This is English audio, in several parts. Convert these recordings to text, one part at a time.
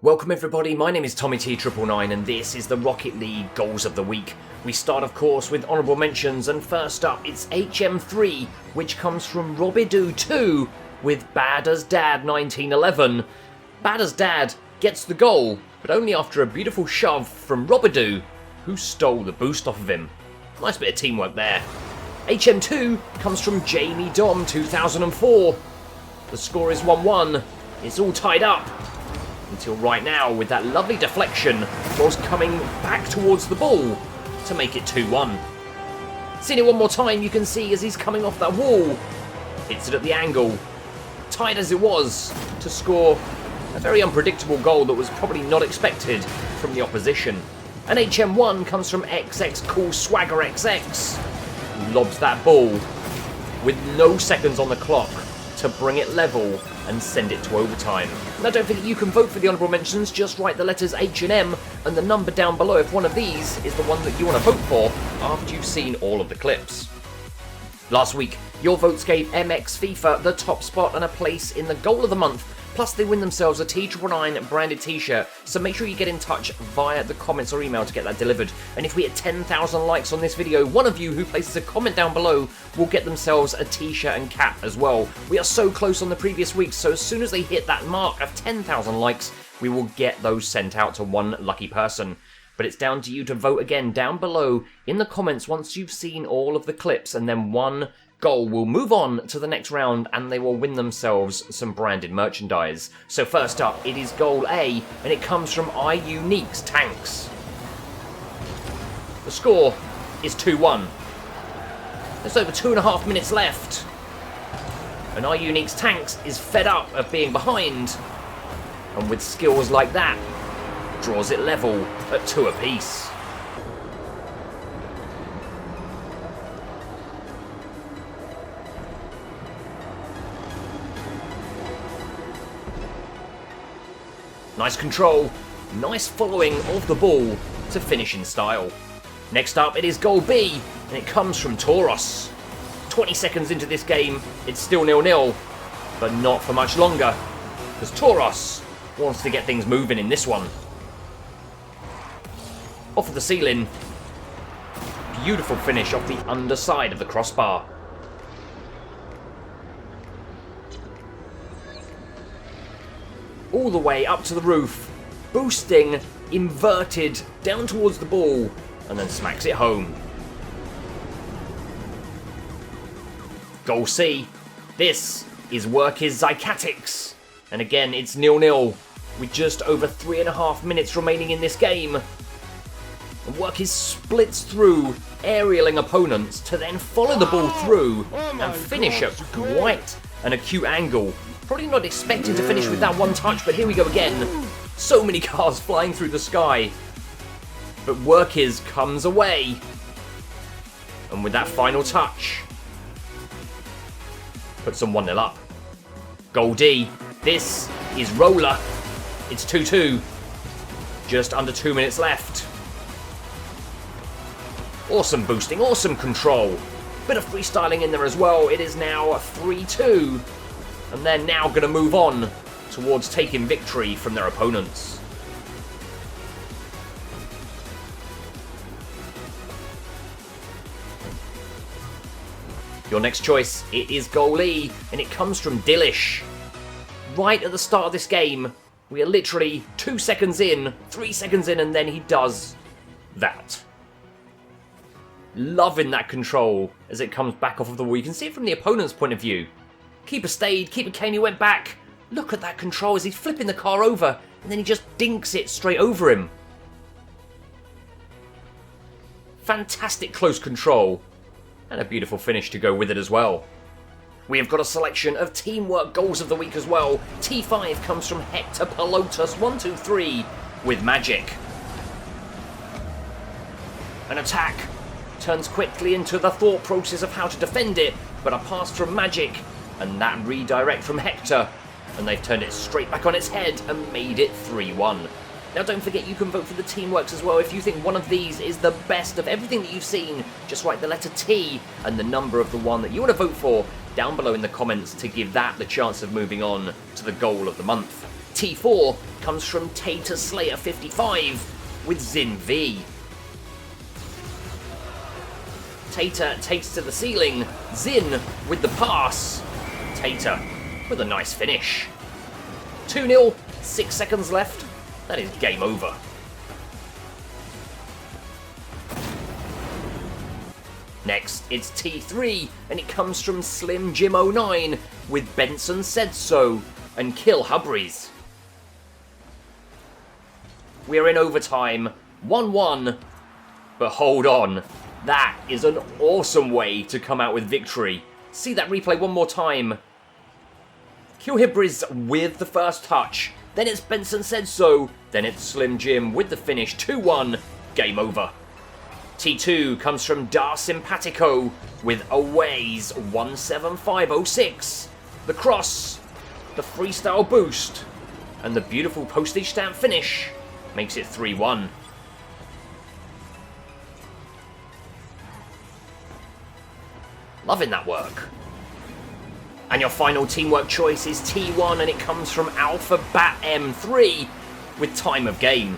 Welcome everybody, my name is Tommy T999 and this is the Rocket League Goals of the Week. We start of course with honourable mentions, and first up it's HM3, which comes from Robidoux2 with Bad as Dad 1911. Bad as Dad gets the goal, but only after a beautiful shove from Robidoux, who stole the boost off of him. Nice bit of teamwork there. HM2 comes from Jamie Dom 2004. The score is 1-1, it's all tied up. Until right now with that lovely deflection whilst coming back towards the ball to make it 2-1. Seeing it one more time, you can see as he's coming off that wall, hits it at the angle, tied as it was, to score a very unpredictable goal that was probably not expected from the opposition. And HM1 comes from XX Cool Swagger XX, who lobs that ball with no seconds on the clock to bring it level and send it to overtime. Now don't forget you can vote for the honourable mentions, just write the letters H and M and the number down below if one of these is the one that you want to vote for after you've seen all of the clips. Last week, your votes gave MX FIFA the top spot and a place in the goal of the month, plus they win themselves a T999 branded t-shirt, so make sure you get in touch via the comments or email to get that delivered. And if we hit 10,000 likes on this video, one of you who places a comment down below will get themselves a t-shirt and cap as well. We are so close on the previous weeks, so as soon as they hit that mark of 10,000 likes, we will get those sent out to one lucky person. But it's down to you to vote again down below in the comments once you've seen all of the clips, and then one goal will move on to the next round and they will win themselves some branded merchandise. So first up, it is goal A, and it comes from iUnique's Tanks. The score is 2-1. There's over 2.5 minutes left, and iUnique's Tanks is fed up of being behind, and with skills like that, draws it level at 2 apiece. Nice control, nice following of the ball to finish in style. Next up, it is goal B, and it comes from Tauros. 20 seconds into this game, it's still 0-0, but not for much longer, because Tauros wants to get things moving in this one. Off of the ceiling, beautiful finish off the underside of the crossbar. All the way up to the roof, boosting, inverted, down towards the ball, and then smacks it home. Goal C. This is Work's Zycatics. And again, it's 0-0, with just over 3.5 minutes remaining in this game. And Work's splits through, aerialing opponents to then follow the ball through and finish at quite an acute angle. Probably not expecting to finish with that one touch, but here we go again. So many cars flying through the sky. But Work's comes away. And with that final touch, puts them 1-0 up. Goal D. This is Roller. It's 2-2. Just under 2 minutes left. Awesome boosting, awesome control. Bit of freestyling in there as well. It is now 3-2. And they're now going to move on towards taking victory from their opponents. Your next choice, it is goal E, and it comes from Dillish. Right at the start of this game, we are literally 2 seconds in, 3 seconds in, and then he does that. Loving that control as it comes back off of the wall. You can see it from the opponent's point of view. Keeper stayed, keeper came, he went back. Look at that control as he's flipping the car over, and then he just dinks it straight over him. Fantastic close control, and a beautiful finish to go with it as well. We have got a selection of teamwork goals of the week as well. T5 comes from Hector Pelotas 123 with Magic. An attack turns quickly into the thought process of how to defend it, but a pass from Magic and that redirect from Hector, and they've turned it straight back on its head and made it 3-1. Now don't forget you can vote for the teamworks as well. If you think one of these is the best of everything that you've seen, just write the letter T and the number of the one that you want to vote for down below in the comments to give that the chance of moving on to the goal of the month. T4 comes from Tater Slayer 55 with Zin V. Tater takes to the ceiling, Zin with the pass, Tater with a nice finish. 2-0, 6 seconds left, that is game over. Next, it's T3, and it comes from Slim Jim 09 with Benson Said So and Kill Hubries. We're in overtime, 1-1, but hold on, that is an awesome way to come out with victory. See that replay one more time. Kill Hubries with the first touch, then it's Benson Said So, then it's Slim Jim with the finish, 2-1, game over. T2 comes from Dar Simpatico with Aways 17506. The cross, the freestyle boost, and the beautiful postage stamp finish makes it 3-1. Loving that work. And your final teamwork choice is T1, and it comes from Alpha Bat M3 with time of game.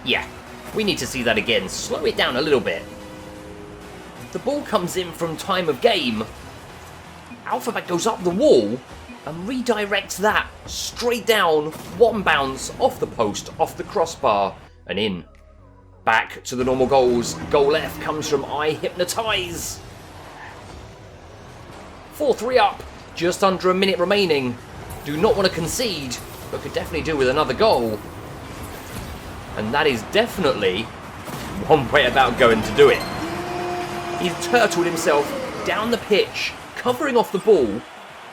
Yeah. We need to see that again. Slow it down a little bit. The ball comes in from time of game. Alphabet goes up the wall and redirects that straight down, one bounce, off the post, off the crossbar, and in. Back to the normal goals. Goal F comes from I Hypnotize. 4-3 up. Just under a minute remaining. Do not want to concede, but could definitely do with another goal. And that is definitely one way about going to do it. He's turtled himself down the pitch, covering off the ball,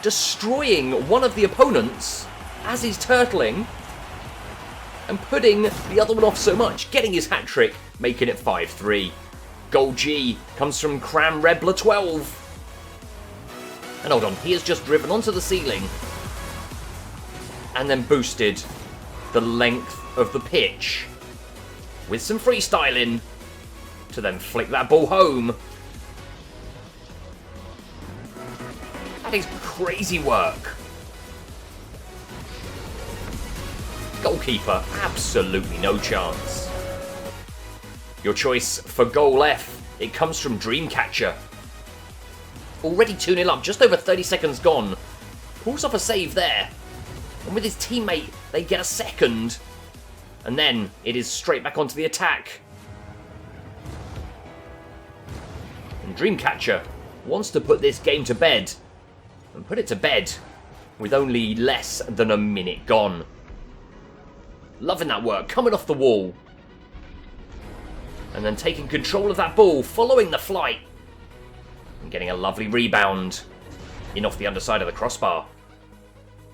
destroying one of the opponents as he's turtling, and putting the other one off so much, getting his hat-trick, making it 5-3. Goal G comes from Cram Rebler 12. And hold on, he has just driven onto the ceiling and then boosted the length of the pitch with some freestyling to then flick that ball home. That is crazy work. Goalkeeper, absolutely no chance. Your choice for goal F, it comes from Dreamcatcher. Already 2-0 up, just over 30 seconds gone. Pulls off a save there. And with his teammate, they get a second. And then it is straight back onto the attack. And Dreamcatcher wants to put this game to bed. And put it to bed with only less than a minute gone. Loving that work, coming off the wall. And then taking control of that ball, following the flight. And getting a lovely rebound in off the underside of the crossbar.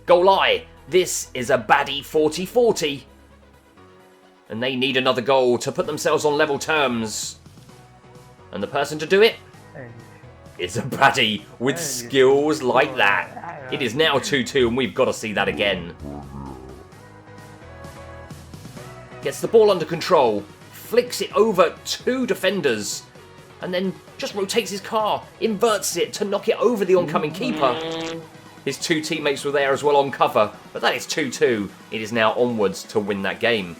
Goal I, this is a baddie 40-40. And they need another goal to put themselves on level terms. And the person to do it is a baddie with skills like that. It is now 2-2 and we've got to see that again. Gets the ball under control, flicks it over two defenders, and then just rotates his car, inverts it to knock it over the oncoming keeper. His two teammates were there as well on cover, but that is 2-2. It is now onwards to win that game.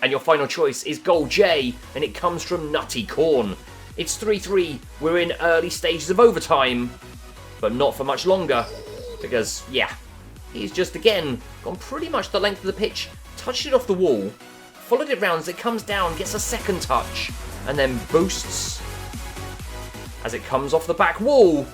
And your final choice is goal J, and it comes from Nutty Corn. It's 3-3, we're in early stages of overtime, but not for much longer, because, yeah, he's just, again, gone pretty much the length of the pitch, touched it off the wall, followed it round as it comes down, gets a second touch, and then boosts as it comes off the back wall,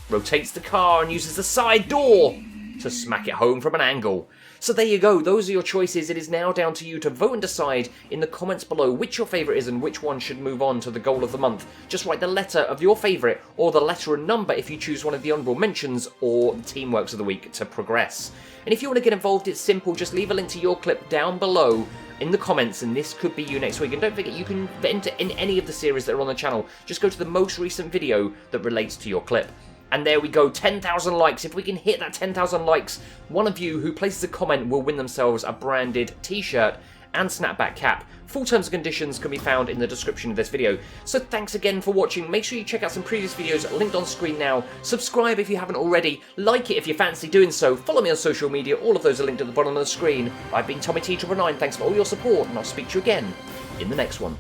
rotates the car and uses the side door to smack it home from an angle. So there you go, those are your choices. It is now down to you to vote and decide in the comments below which your favourite is and which one should move on to the goal of the month. Just write the letter of your favourite or the letter and number if you choose one of the honourable mentions or the teamworks of the week to progress. And if you want to get involved, it's simple, just leave a link to your clip down below in the comments and this could be you next week. And don't forget, you can enter in any of the series that are on the channel. Just go to the most recent video that relates to your clip. And there we go, 10,000 likes. If we can hit that 10,000 likes, one of you who places a comment will win themselves a branded t-shirt and Snapback Cap. Full terms and conditions can be found in the description of this video. So thanks again for watching. Make sure you check out some previous videos linked on screen now. Subscribe if you haven't already. Like it if you fancy doing so. Follow me on social media. All of those are linked at the bottom of the screen. I've been Tommy T999. Thanks for all your support, and I'll speak to you again in the next one.